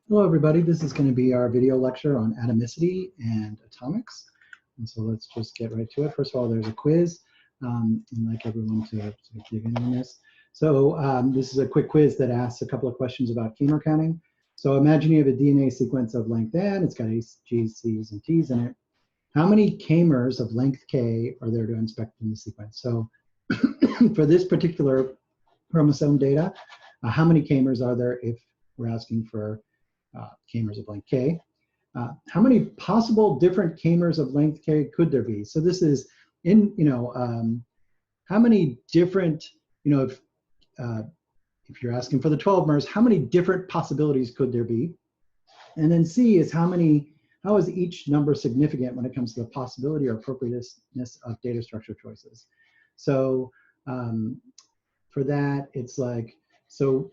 Hello, everybody. This is going to be our video lecture on atomicity and atomics. And so let's just get right to it. First of all, there's a quiz. I'd like everyone to dig in on this. So this is a quick quiz that asks a couple of questions about kamer counting. So imagine you have a DNA sequence of length n. It's got A's, G's, C's, and T's in it. How many kamers of length k are there to inspect in the sequence? So for this particular chromosome data, how many kamers are there if we're asking for kamers of length k? How many possible different kamers of length k could there be? So this is how many different, if you're asking for the 12 mers, how many different possibilities could there be? And then C is how is each number significant when it comes to the possibility or appropriateness of data structure choices? So for that, it's like, so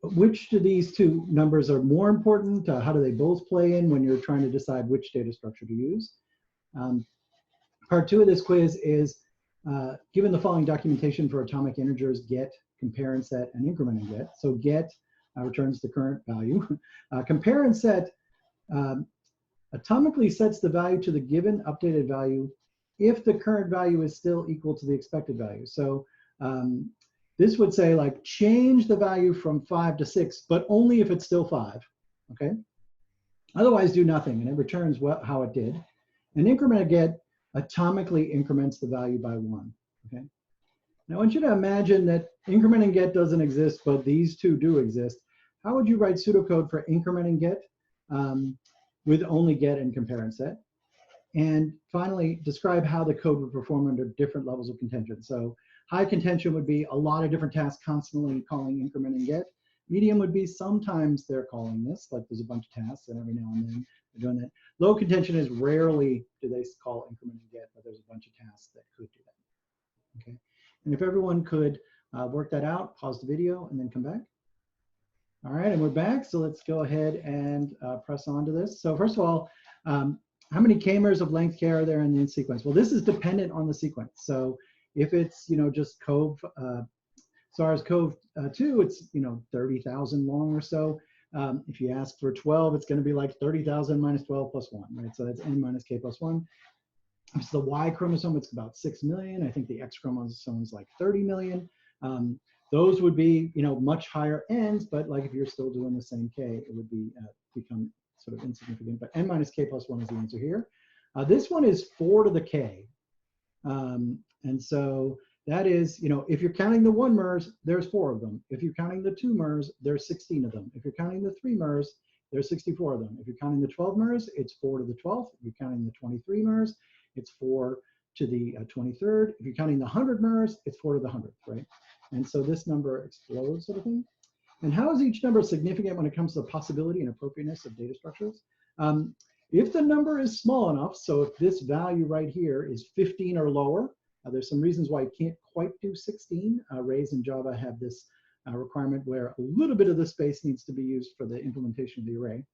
which of these two numbers are more important? How do they both play in when you're trying to decide which data structure to use? Part two of this quiz is, given the following documentation for atomic integers, get, compare and set, and increment and get. So get returns the current value. Compare and set atomically sets the value to the given updated value if the current value is still equal to the expected value. So this would say, like, change the value from 5 to 6, but only if it's still 5, okay? Otherwise, do nothing, and it returns how it did. And increment and get atomically increments the value by 1, okay? Now, I want you to imagine that increment and get doesn't exist, but these two do exist. How would you write pseudocode for increment and get with only get and compare and set? And finally, describe how the code would perform under different levels of contention. So high contention would be a lot of different tasks constantly calling increment and get. Medium would be sometimes they're calling this, like there's a bunch of tasks and every now and then they're doing that. Low contention is rarely do they call increment and get, but there's a bunch of tasks that could do that. Okay. And if everyone could work that out, pause the video and then come back. All right, and we're back. So let's go ahead and press on to this. So first of all, how many kamers of length k are there in the sequence? Well, this is dependent on the sequence. So if it's, just SARS-CoV-2, it's, 30,000 long or so. If you ask for 12, it's going to be like 30,000 minus 12 plus 1, right? So that's n minus k plus 1. If it's the Y chromosome, it's about 6 million. I think the X chromosome is like 30 million. Those would be, much higher n's, but like if you're still doing the same k, it would be become sort of insignificant. But n minus k plus 1 is the answer here. This one is 4 to the k. And so that is, if you're counting the 1 mers, there's 4 of them. If you're counting the 2 mers, there's 16 of them. If you're counting the 3 mers, there's 64 of them. If you're counting the 12 mers, it's 4 to the 12th. If you're counting the 23 mers, it's 4 to the 23rd. If you're counting the 100 mers, it's 4 to the 100th, right? And so this number explodes, sort of thing. And how is each number significant when it comes to the possibility and appropriateness of data structures? If the number is small enough, so if this value right here is 15 or lower, there's some reasons why you can't quite do 16. Arrays in Java have this requirement where a little bit of the space needs to be used for the implementation of the array.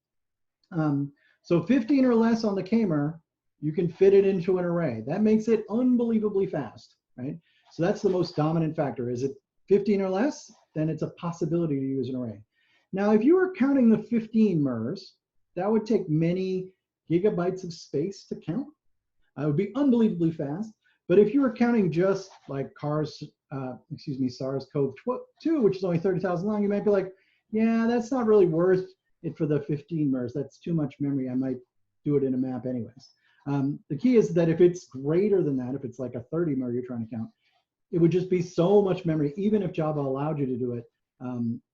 So 15 or less on the kamer, you can fit it into an array. That makes it unbelievably fast, right? So that's the most dominant factor. Is it 15 or less? Then it's a possibility to use an array. Now, if you were counting the 15 mers, that would take many gigabytes of space to count. It would be unbelievably fast. But if you were counting just like SARS-CoV-2, which is only 30,000 long, you might be like, yeah, that's not really worth it for the 15 mers. That's too much memory. I might do it in a map anyways. The key is that if it's greater than that, if it's like a 30 mer you're trying to count, it would just be so much memory. Even if Java allowed you to do it,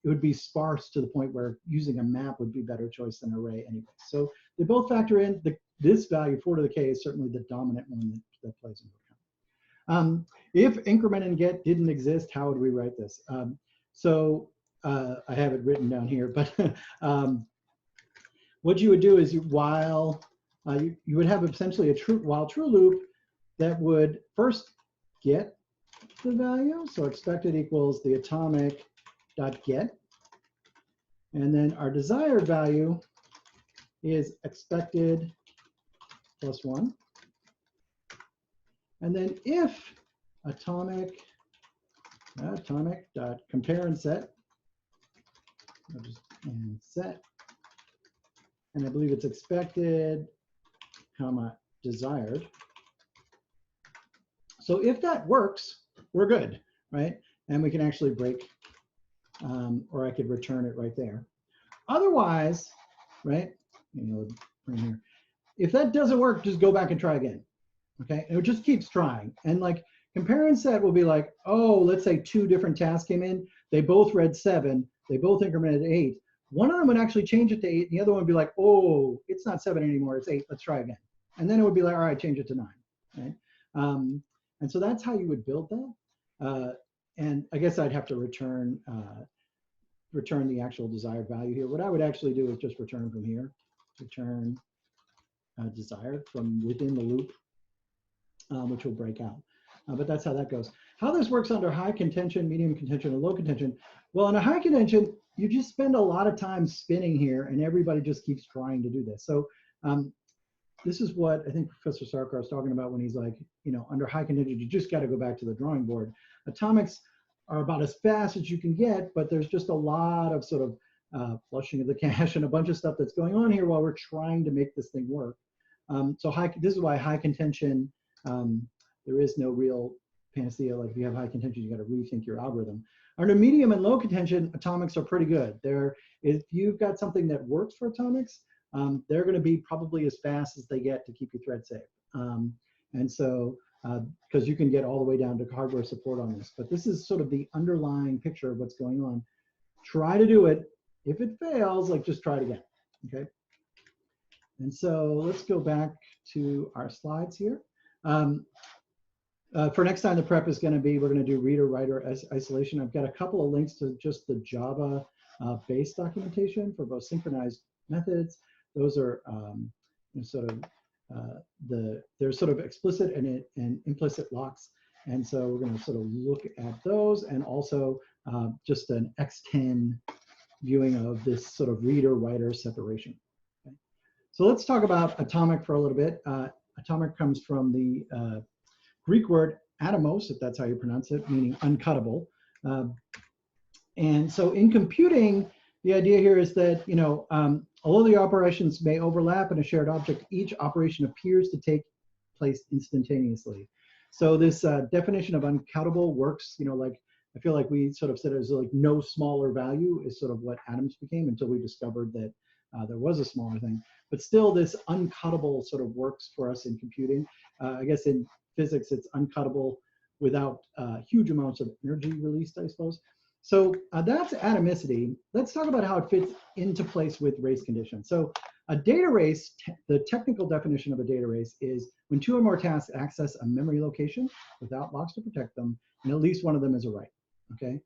it would be sparse to the point where using a map would be a better choice than an array anyway. So they both factor in. This value, 4 to the k, is certainly the dominant one that plays into account. If increment and get didn't exist, how would we write this? I have it written down here, but what you would do is you would have essentially a while true loop that would first get the value. So expected equals the atomic dot get. And then our desired value is expected plus 1. And then if atomic dot compare and set, and set and I believe it's expected, comma, desired. So if that works, we're good, right? And we can actually break, or I could return it right there. Otherwise, right, right here. If that doesn't work, just go back and try again, okay? And it just keeps trying. And like compare and set will be like, oh, let's say 2 different tasks came in. They both read 7. They both incremented 8. One of them would actually change it to 8. The other one would be like, oh, it's not 7 anymore. It's 8. Let's try again. And then it would be like, all right, change it to 9, right? And so that's how you would build that. And I guess I'd have to return the actual desired value here. What I would actually do is just return from here, return desired from within the loop, which will break out. But that's how that goes. How this works under high contention, medium contention, or low contention. Well, in a high contention, you just spend a lot of time spinning here, and everybody just keeps trying to do this. So this is what I think Professor Sarkar is talking about when he's like, under high contention, you just got to go back to the drawing board. Atomics are about as fast as you can get, but there's just a lot of sort of flushing of the cache and a bunch of stuff that's going on here while we're trying to make this thing work. So this is why high contention, there is no real panacea. Like if you have high contention, you got to rethink your algorithm. Under medium and low contention, atomics are pretty good. If you've got something that works for atomics, they're going to be probably as fast as they get to keep your thread safe. And so, because you can get all the way down to hardware support on this. But this is sort of the underlying picture of what's going on. Try to do it. If it fails, like just try it again, okay? And so let's go back to our slides here. For next time, the prep is going to be, we're going to do reader-writer isolation. I've got a couple of links to just the Java base documentation for both synchronized methods. Those are there's sort of explicit and implicit locks. And so we're going to sort of look at those, and also just an X10 viewing of this sort of reader-writer separation. Okay. So let's talk about atomic for a little bit. Atomic comes from the Greek word atomos, if that's how you pronounce it, meaning uncuttable. And so in computing, the idea here is that, although the operations may overlap in a shared object, each operation appears to take place instantaneously. So this definition of uncuttable works, like I feel like we sort of said it was like no smaller value is sort of what atoms became until we discovered that there was a smaller thing. But still, this uncuttable sort of works for us in computing. I guess in physics, it's uncuttable without huge amounts of energy released, I suppose. So that's atomicity. Let's talk about how it fits into place with race conditions. So a data race, the technical definition of a data race is when 2 or more tasks access a memory location without locks to protect them, and at least one of them is a write, okay?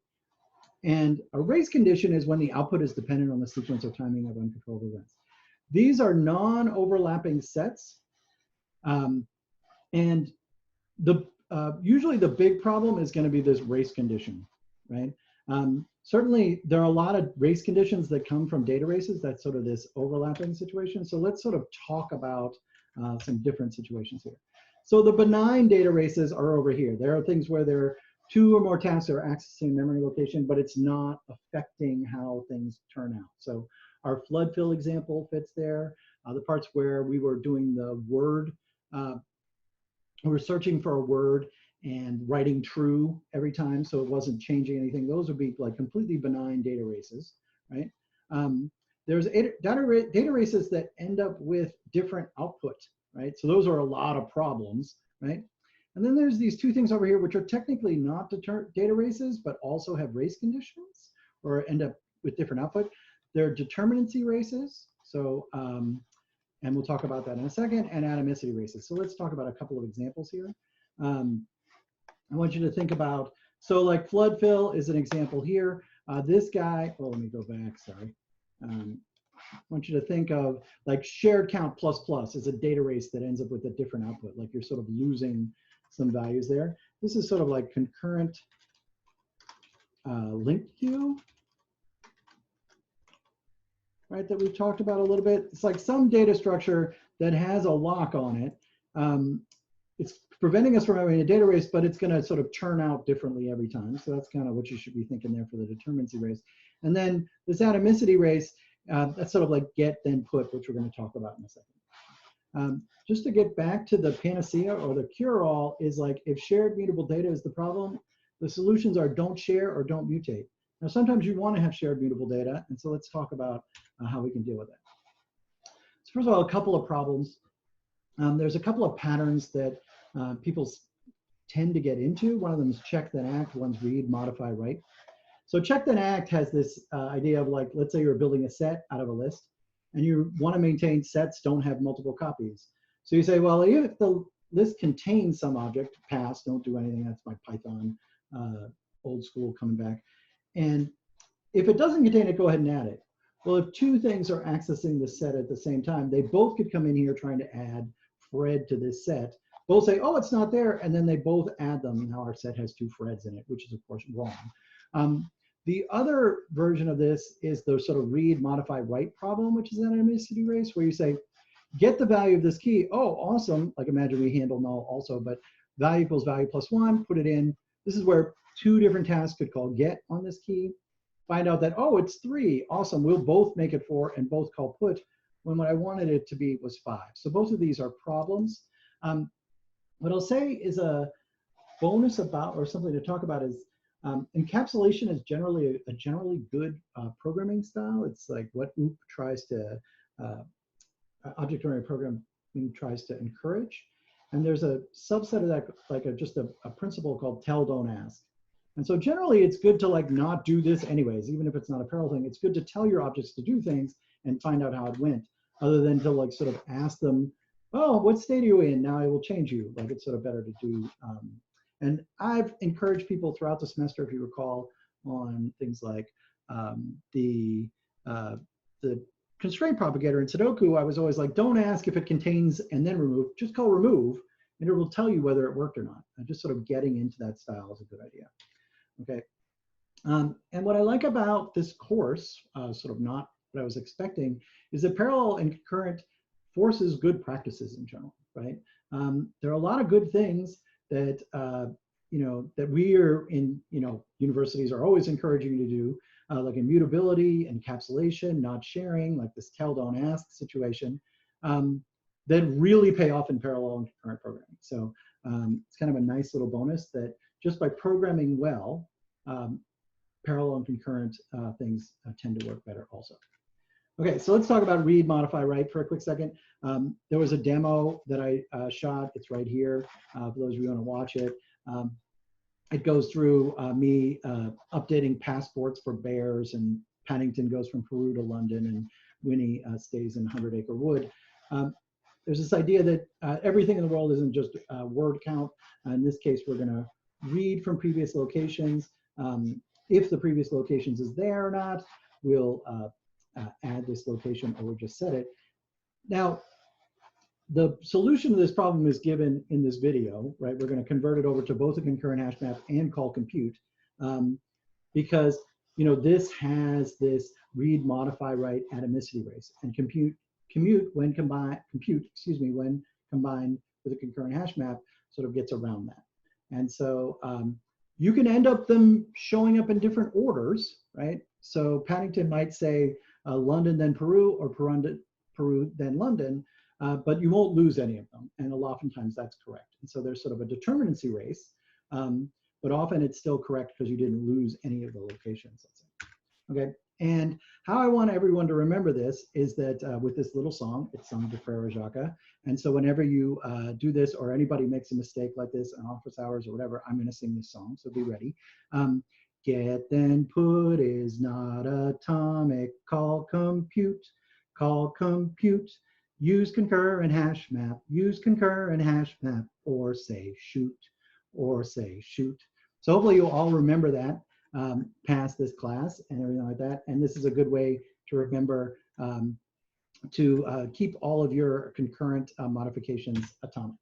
And a race condition is when the output is dependent on the sequence or timing of uncontrolled events. These are non-overlapping sets. And usually the big problem is going to be this race condition, right? Certainly, there are a lot of race conditions that come from data races. That's sort of this overlapping situation. So let's sort of talk about some different situations here. So the benign data races are over here. There are things where there are 2 or more tasks that are accessing memory location, but it's not affecting how things turn out. So our flood fill example fits there. The parts where we were doing the word, we were searching for a word and writing true every time, so it wasn't changing anything. Those would be like completely benign data races, right? There's data races that end up with different output, right? So those are a lot of problems, right? And then there's these 2 things over here, which are technically not data races, but also have race conditions or end up with different output. They're determinacy races. So, and we'll talk about that in a second, and atomicity races. So let's talk about a couple of examples here. I want you to think about, so like flood fill is an example here. This guy, oh, let me go back, sorry. I want you to think of like shared count plus plus as a data race that ends up with a different output, like you're sort of losing some values there. This is sort of like concurrent linked queue, right, that we've talked about a little bit. It's like some data structure that has a lock on it. It's preventing us from having a data race, but it's going to sort of turn out differently every time. So that's kind of what you should be thinking there for the determinacy race. And then this atomicity race, That's sort of like get then put, which we're going to talk about in a second. Just to get back to the panacea or the cure-all is like if shared mutable data is the problem, the solutions are don't share or don't mutate. Now, sometimes you want to have shared mutable data, and so let's talk about how we can deal with that. So first of all, a couple of problems. There's a couple of patterns that people tend to get into. One of them is check then act, one's read, modify, write. So check then act has this idea of like, let's say you're building a set out of a list, and you want to maintain sets don't have multiple copies. So you say, well, if the list contains some object, pass, don't do anything, that's my Python old school coming back. And if it doesn't contain it, go ahead and add it. Well, if two things are accessing the set at the same time, they both could come in here trying to add Fred to this set. Both say, oh, it's not there, and then they both add them. Now our set has two Freds in it, which is of course wrong. The other version of this is the sort of read, modify, write problem, which is an atomicity race, where you say, get the value of this key. Oh, awesome. Like imagine we handle null also, but value equals value plus 1, put it in. This is where two different tasks could call get on this key. Find out that, oh, it's 3. Awesome. We'll both make it 4 and both call put when what I wanted it to be was 5. So both of these are problems. What I'll say is a bonus about, or something to talk about, is encapsulation is generally a generally good programming style. It's like what OOP tries to, object-oriented programming tries to encourage. And there's a subset of that, like just a principle called tell, don't ask. And so generally it's good to like not do this anyways, even if it's not a parallel thing. It's good to tell your objects to do things and find out how it went, other than to like sort of ask them, oh, what state are you in? Now I will change you. Like it's sort of better to do. And I've encouraged people throughout the semester, if you recall, on things like the constraint propagator in Sudoku. I was always like, don't ask if it contains and then remove, just call remove, and it will tell you whether it worked or not. And just sort of getting into that style is a good idea. Okay. And what I like about this course, sort of not what I was expecting, is that parallel and concurrent forces good practices in general, right? There are a lot of good things that that we are in, universities are always encouraging you to do, like immutability, encapsulation, not sharing, like this tell, don't ask situation, that really pay off in parallel and concurrent programming. So it's kind of a nice little bonus that just by programming well, parallel and concurrent things tend to work better also. Okay, so let's talk about read, modify, write for a quick second. There was a demo that I shot. It's right here for those of you who want to watch it. It goes through me updating passports for bears, and Paddington goes from Peru to London, and Winnie stays in 100 Acre Wood. There's this idea that everything in the world isn't just word count. In this case, we're going to read from previous locations. If the previous locations is there or not, we'll add this location or we'll just set it. Now, the solution to this problem is given in this video, right? We're going to convert it over to both a concurrent hash map and call compute, because this has this read, modify, write atomicity race, and compute when combined with a concurrent hash map sort of gets around that. And so you can end up them showing up in different orders, right? So Paddington might say London then Peru, or Peru then London, but you won't lose any of them. And oftentimes that's correct. And so there's sort of a determinacy race, but often it's still correct because you didn't lose any of the locations, let's say. Okay, and how I want everyone to remember this is that with this little song, it's sung to Frere Jacques. And so whenever you do this, or anybody makes a mistake like this in office hours or whatever, I'm gonna sing this song, so be ready. Get then put is not atomic, call compute, use concur and hash map, use concur and hash map, or say shoot. So hopefully you'll all remember that past this class and everything like that. And this is a good way to remember to keep all of your concurrent modifications atomic.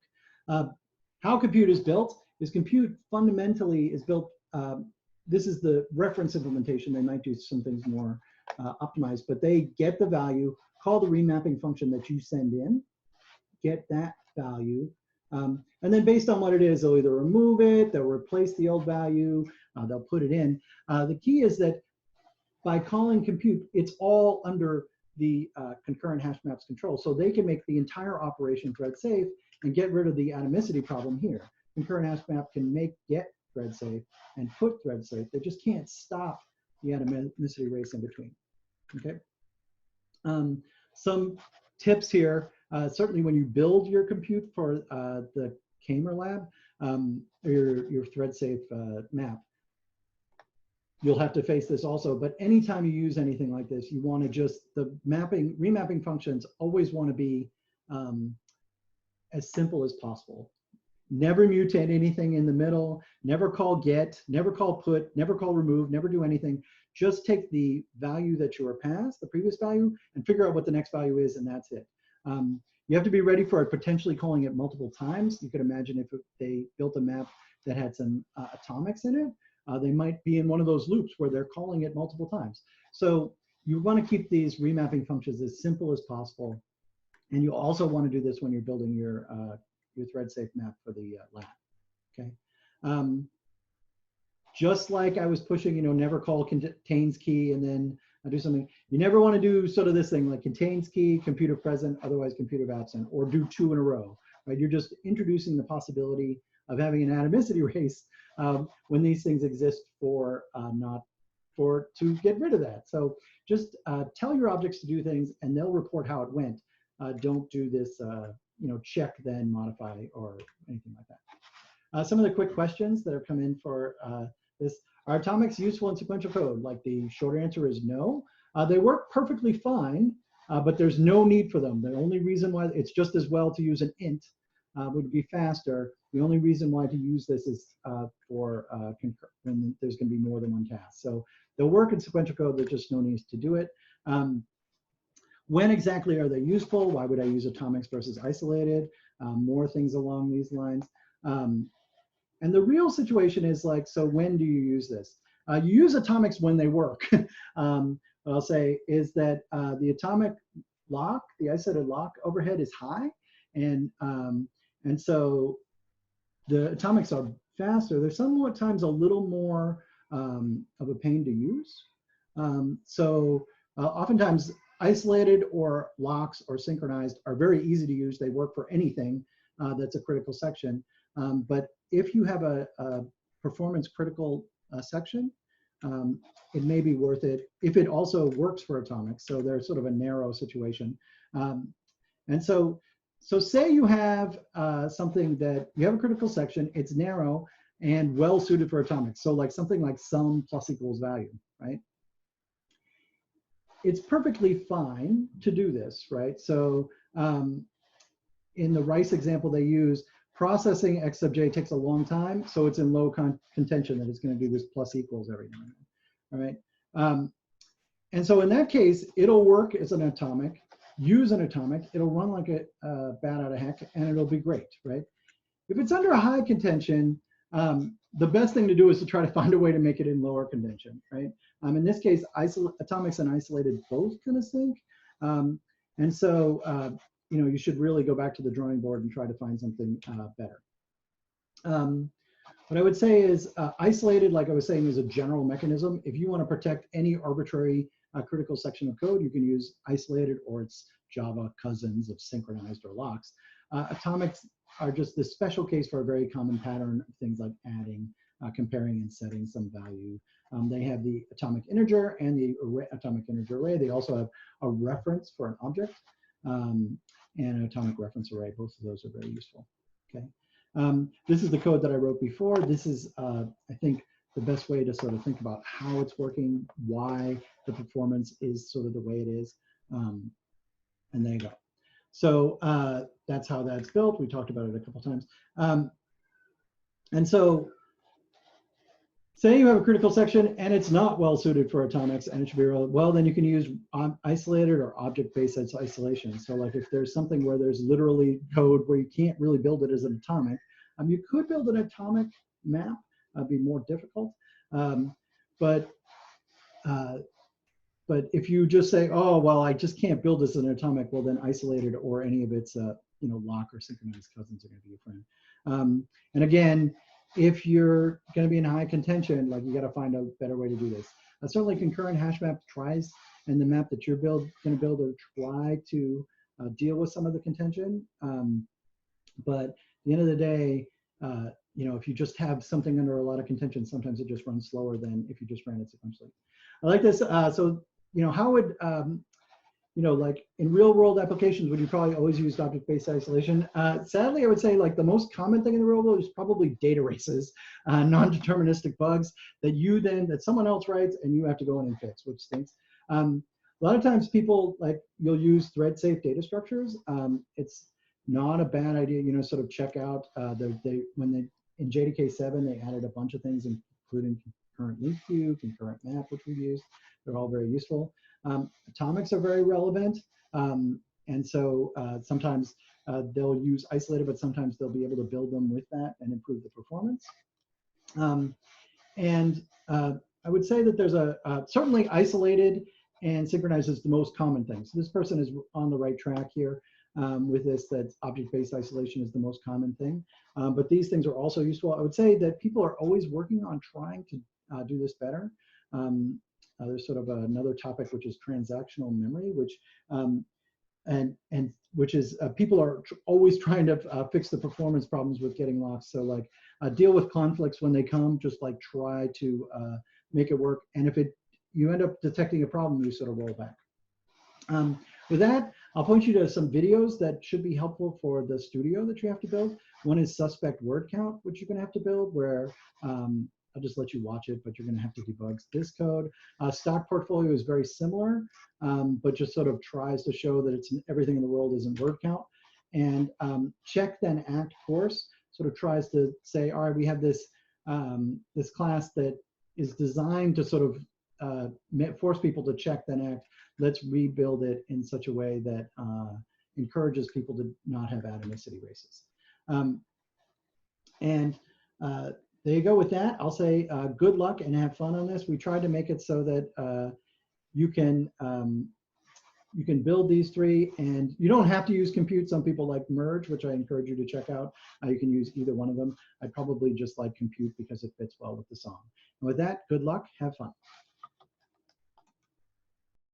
How compute is built is compute fundamentally is built, this is the reference implementation. They might do some things more optimized, but they get the value, call the remapping function that you send in, get that value, and then based on what it is, they'll either remove it, they'll replace the old value, they'll put it in. The key is that by calling compute, it's all under the concurrent hash maps control. So they can make the entire operation thread safe and get rid of the atomicity problem here. Concurrent hash map can make get thread safe and put thread safe. They just can't stop the atomicity race in between. Okay. Some tips here. Certainly when you build your compute for the Kamer lab, your thread safe map, you'll have to face this also, but anytime you use anything like this, you want to just, the remapping functions always want to be as simple as possible. Never mutate anything in the middle, never call get, never call put, never call remove, never do anything. Just take the value that you were passed, the previous value, and figure out what the next value is, and that's it. You have to be ready for it potentially calling it multiple times. You could imagine if they built a map that had some atomics in it, they might be in one of those loops where they're calling it multiple times. So you want to keep these remapping functions as simple as possible. And you also want to do this when you're building your thread safe map for the lab, okay? Just like I was pushing, never call contains key and then do something. You never want to do sort of this thing like contains key, computer present, otherwise computer absent, or do 2 in a row, right? You're just introducing the possibility of having an atomicity race when these things exist to get rid of that. So just tell your objects to do things and they'll report how it went. Don't do this, check, then modify or anything like that. Some of the quick questions that have come in for this. Are atomics useful in sequential code? Like the short answer is no. They work perfectly fine, but there's no need for them. The only reason why it's just as well to use an int would be faster. The only reason why to use this is for when there's going to be more than one task. So they'll work in sequential code. There's just no need to do it. When exactly are they useful? Why would I use atomics versus isolated? More things along these lines. And the real situation is like, so when do you use this? You use atomics when they work. What I'll say is that the atomic lock, the isolated lock overhead is high. And so the atomics are faster. They're sometimes a little more of a pain to use. Oftentimes isolated or locks or synchronized are very easy to use. They work for anything that's a critical section. But if you have a performance critical section, it may be worth it if it also works for atomics. So they're sort of a narrow situation. And so say you have something that you have a critical section, it's narrow and well suited for atomics. So like something like sum plus equals value, right? It's perfectly fine to do this, right? So in the Rice example they use, processing x sub j takes a long time, so it's in low contention that it's going to do this plus equals every now and then, all right? And so in that case, it'll work as an atomic, use an atomic, it'll run like a bat out of heck, and it'll be great, right? If it's under a high contention, the best thing to do is to try to find a way to make it in lower contention, right? In this case, atomics and isolated both kind of sync. And so, you should really go back to the drawing board and try to find something better. What I would say is isolated, like I was saying, is a general mechanism. If you want to protect any arbitrary critical section of code, you can use isolated or its Java cousins of synchronized or locks. Atomics are just this special case for a very common pattern of things like adding, comparing and setting some value. They have the atomic integer and the atomic integer array. They also have a reference for an object and an atomic reference array. Both of those are very useful. Okay. This is the code that I wrote before. This is, I think, the best way to sort of think about how it's working, why the performance is sort of the way it is. And there you go. So that's how that's built. We talked about it a couple times. And so say you have a critical section and it's not well suited for atomics and it should be well, then you can use isolated or object-based isolation. So like if there's something where there's literally code where you can't really build it as an atomic, you could build an atomic map, be more difficult. But if you just say, oh, well, I just can't build this as an atomic, well, then isolated or any of its lock or synchronized cousins are going to be your friend. And again, if you're going to be in high contention, like you got to find a better way to do this. Certainly concurrent hash map tries and the map that you're going to build or try to deal with some of the contention. But at the end of the day, you know, if you just have something under a lot of contention, sometimes it just runs slower than if you just ran it sequentially. I like this. So, you know, how would, you know, like in real world applications, would you probably always use object-based isolation? Sadly, I would say like the most common thing in the real world is probably data races, non-deterministic bugs that someone else writes and you have to go in and fix, which stinks. A lot of times people you'll use thread safe data structures. It's not a bad idea, you know, sort of check out in JDK 7, they added a bunch of things, including concurrent link queue, concurrent map, which we've used. They're all very useful. Atomics are very relevant. And so sometimes they'll use isolated, but sometimes they'll be able to build them with that and improve the performance. I would say that there's certainly isolated and synchronized is the most common thing. So this person is on the right track here. With this, that object-based isolation is the most common thing. But these things are also useful. I would say that people are always working on trying to do this better. There's sort of another topic, which is transactional memory, which people are always trying to fix the performance problems with getting locks. So like deal with conflicts when they come, just like try to make it work. And if you end up detecting a problem, you sort of roll back. With that, I'll point you to some videos that should be helpful for the studio that you have to build. One is suspect word count, which you're going to have to build, where I'll just let you watch it, but you're going to have to debug this code. Stock portfolio is very similar, but just sort of tries to show that everything in the world isn't word count. And check then act course sort of tries to say, all right, we have this this class that is designed to sort of force people to check then act. Let's rebuild it in such a way that encourages people to not have atomicity races. There you go with that. I'll say good luck and have fun on this. We tried to make it so that you can build these three, and you don't have to use compute. Some people like merge, which I encourage you to check out. You can use either one of them. I'd probably just like compute because it fits well with the song. And with that, good luck, have fun.